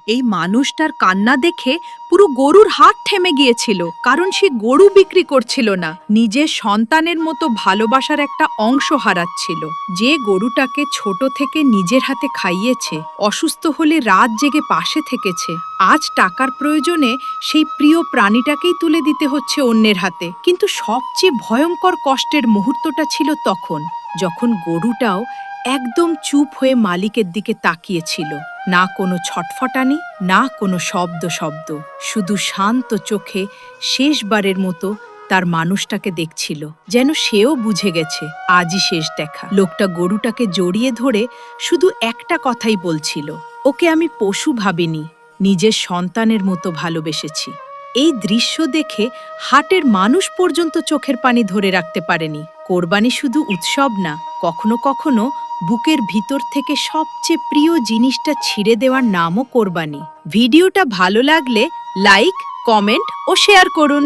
এই মানুষটার কান্না দেখে পুরো গরুর হাত থেমে গিয়েছিল, কারণ সে গরু বিক্রি করছিল না, নিজের সন্তানের মতো ভালোবাসার একটা অংশ হারাচ্ছিল। যে গরুটাকে ছোট থেকে নিজের হাতে খাইয়েছে, অসুস্থ হলে রাত জেগে পাশে থেকেছে, আজ টাকার প্রয়োজনে সেই প্রিয় প্রাণীটাকেই তুলে দিতে হচ্ছে অন্যের হাতে। কিন্তু সবচেয়ে ভয়ঙ্কর কষ্টের মুহূর্তটা ছিল তখন, যখন গরুটাও একদম চুপ হয়ে মালিকের দিকে তাকিয়েছিল। না কোনো ছটফটানি, না কোনো শব্দ, শুধু শান্ত চোখে শেষবারের মতো তার মানুষটাকে দেখছিল, যেন সেও বুঝে গেছে আজই শেষ দেখা। লোকটা গরুটাকে জড়িয়ে ধরে শুধু একটা কথাই বলছিল, ওকে আমি পশু ভাবিনি, নিজের সন্তানের মতো ভালোবেসেছি। এই দৃশ্য দেখে হাটের মানুষ পর্যন্ত চোখের পানি ধরে রাখতে পারেনি। কোরবানি শুধু উৎসব না, কখনো কখনো বুকের ভিতর থেকে সবচেয়ে প্রিয় জিনিসটা ছিঁড়ে দেওয়ার নামও কোরবানি। ভিডিওটা ভালো লাগলে লাইক, কমেন্ট ও শেয়ার করুন।